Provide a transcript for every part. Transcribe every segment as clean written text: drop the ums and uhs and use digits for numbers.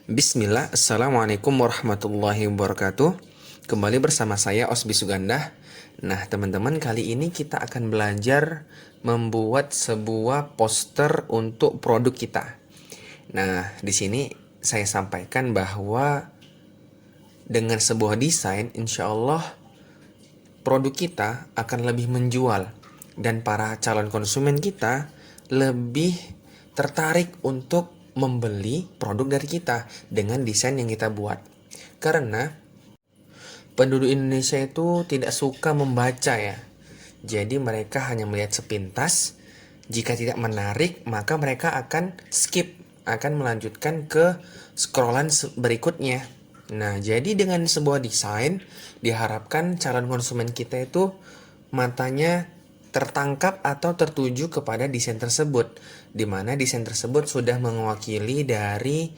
Bismillah, Assalamualaikum warahmatullahi wabarakatuh. Kembali bersama saya Osbi Suganda. Nah teman-teman, kali ini kita akan belajar membuat sebuah poster untuk produk kita. Nah di sini saya sampaikan bahwa dengan sebuah desain, insya Allah produk kita akan lebih menjual dan para calon konsumen kita lebih tertarik untuk membeli produk dari kita dengan desain yang kita buat. Karena penduduk Indonesia itu tidak suka membaca ya. Jadi mereka hanya melihat sepintas. Jika tidak menarik, maka mereka akan skip, akan melanjutkan ke scrollan berikutnya. Nah, jadi dengan sebuah desain diharapkan calon konsumen kita itu matanya tertangkap atau tertuju kepada desain tersebut, di mana desain tersebut sudah mewakili dari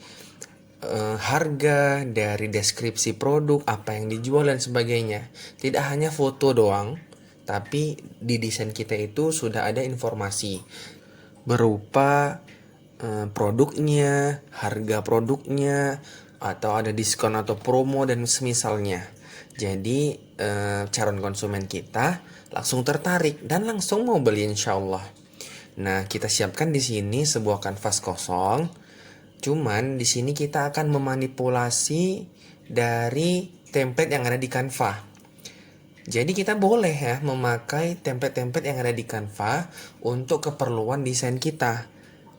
harga, dari deskripsi produk, apa yang dijual dan sebagainya. Tidak hanya foto doang, tapi di desain kita itu sudah ada informasi berupa produknya, harga produknya, atau ada diskon atau promo dan semisalnya. Jadi calon konsumen kita langsung tertarik dan langsung mau beli insya Allah. Nah, kita siapkan di sini sebuah kanvas kosong. Cuman di sini kita akan memanipulasi dari template yang ada di Canva. Jadi kita boleh ya memakai template-template yang ada di Canva untuk keperluan desain kita.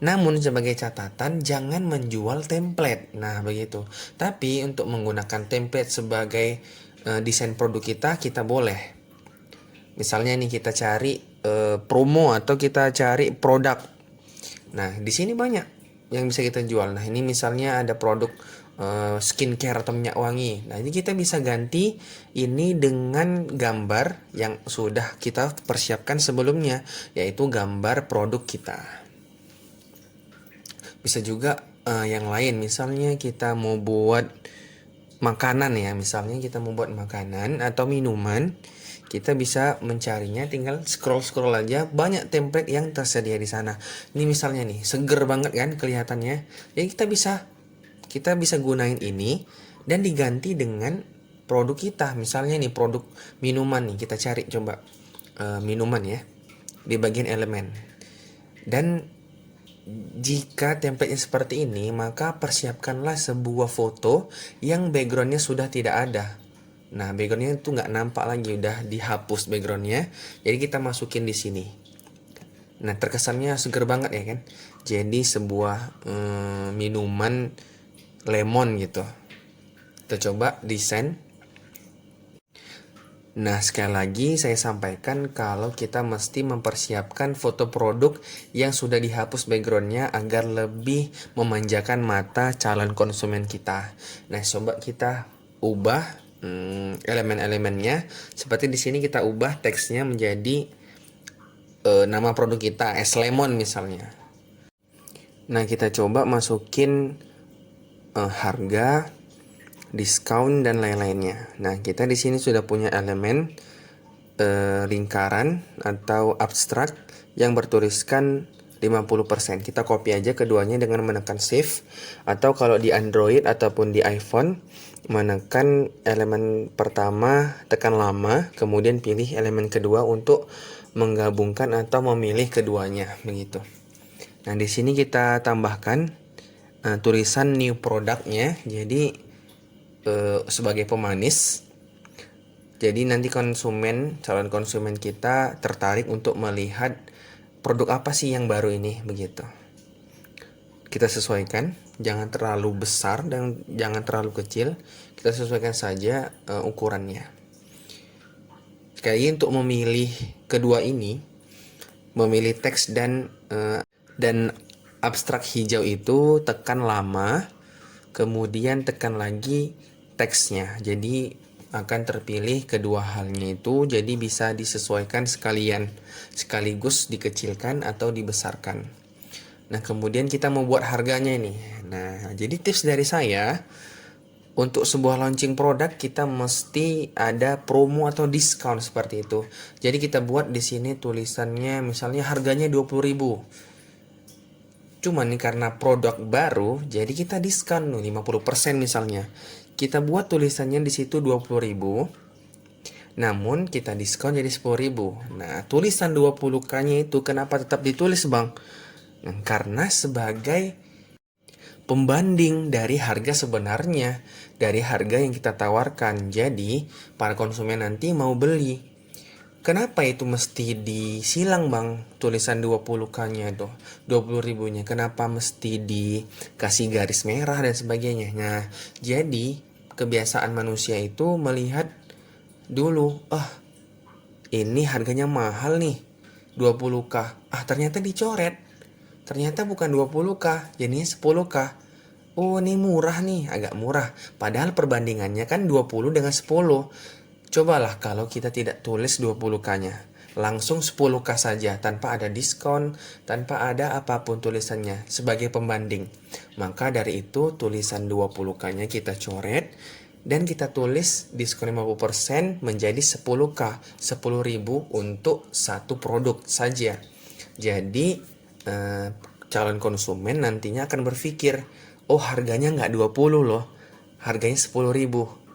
Namun sebagai catatan jangan menjual template. Nah, begitu. Tapi untuk menggunakan template sebagai desain produk kita boleh. Misalnya nih kita cari promo atau kita cari produk. Nah, di sini banyak yang bisa kita jual. Nah, ini misalnya ada produk skincare atau minyak wangi. Nah, ini kita bisa ganti ini dengan gambar yang sudah kita persiapkan sebelumnya, yaitu gambar produk kita. Bisa juga yang lain, misalnya kita mau buat makanan ya, misalnya kita mau buat makanan atau minuman, kita bisa mencarinya, tinggal scroll aja, banyak template yang tersedia di sana. Ini misalnya nih, seger banget kan kelihatannya. Jadi kita bisa gunain ini dan diganti dengan produk kita. Misalnya nih produk minuman nih, kita cari coba minuman ya di bagian elemen. Dan jika template-nya seperti ini, maka persiapkanlah sebuah foto yang backgroundnya sudah tidak ada. Nah, backgroundnya itu nggak nampak lagi, udah dihapus backgroundnya. Jadi kita masukin di sini. Nah, terkesannya seger banget ya kan. Jadi sebuah minuman lemon gitu. Kita coba desain. Nah, sekali lagi saya sampaikan kalau kita mesti mempersiapkan foto produk yang sudah dihapus backgroundnya agar lebih memanjakan mata calon konsumen kita. Nah, coba kita ubah elemen-elemennya. Seperti di sini kita ubah teksnya menjadi nama produk kita, es lemon misalnya. Nah, kita coba masukin harga, diskon dan lain-lainnya. Nah, kita di sini sudah punya elemen lingkaran atau abstrak yang bertuliskan 50%. Kita copy aja keduanya dengan menekan shift, atau kalau di Android ataupun di iPhone menekan elemen pertama, tekan lama, kemudian pilih elemen kedua untuk menggabungkan atau memilih keduanya begitu. Nah, di sini kita tambahkan tulisan new productnya. Jadi sebagai pemanis. Jadi nanti calon konsumen kita tertarik untuk melihat produk apa sih yang baru ini begitu. Kita sesuaikan, jangan terlalu besar dan jangan terlalu kecil. Kita sesuaikan saja ukurannya. Sekali lagi untuk memilih kedua ini, memilih teks dan abstrak hijau itu tekan lama, kemudian tekan lagi teksnya. Jadi akan terpilih kedua halnya itu, jadi bisa disesuaikan sekaligus dikecilkan atau dibesarkan. Nah, kemudian kita mau buat harganya ini. Nah, jadi tips dari saya untuk sebuah launching produk kita mesti ada promo atau diskon seperti itu. Jadi kita buat di sini tulisannya misalnya harganya 20.000. Cuma nih karena produk baru, jadi kita diskon nih 50% misalnya. Kita buat tulisannya di situ 20.000, namun kita diskon jadi 10.000. Nah, tulisan 20K-nya itu kenapa tetap ditulis, Bang? Nah, karena sebagai pembanding dari harga sebenarnya, dari harga yang kita tawarkan. Jadi, para konsumen nanti mau beli. Kenapa itu mesti disilang, Bang? Tulisan 20K-nya itu, 20.000-nya. Kenapa mesti dikasih garis merah dan sebagainya? Nah, jadi kebiasaan manusia itu melihat dulu, ini harganya mahal nih, 20K. Ternyata dicoret. Ternyata bukan 20K, jadinya 10K. Oh, ini murah nih, agak murah. Padahal perbandingannya kan 20 dengan 10. Cobalah kalau kita tidak tulis 20K-nya. Langsung 10K saja, tanpa ada diskon, tanpa ada apapun tulisannya, sebagai pembanding. Maka dari itu, tulisan 20K-nya kita coret, dan kita tulis diskon 50% menjadi 10K, 10.000 untuk satu produk saja. Jadi, calon konsumen nantinya akan berpikir, oh harganya nggak 20 loh, harganya 10.000.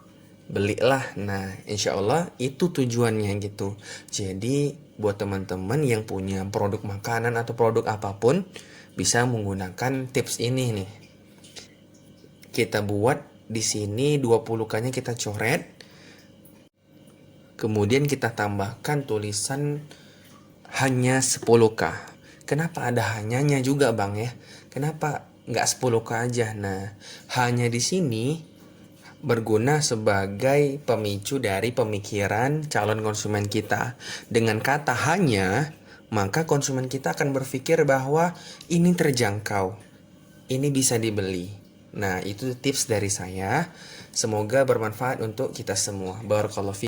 Belilah. Nah, insya Allah itu tujuannya gitu. Jadi buat teman-teman yang punya produk makanan atau produk apapun, bisa menggunakan tips ini nih. Kita buat di sini 20K-nya kita coret, kemudian kita tambahkan tulisan hanya 10K. Kenapa ada hanyanya juga, Bang ya? Kenapa nggak 10K aja? Nah, hanya di sini berguna sebagai pemicu dari pemikiran calon konsumen kita. Dengan kata hanya, maka konsumen kita akan berpikir bahwa ini terjangkau, ini bisa dibeli. Nah, itu tips dari saya. Semoga bermanfaat untuk kita semua. Barakallahu fiik.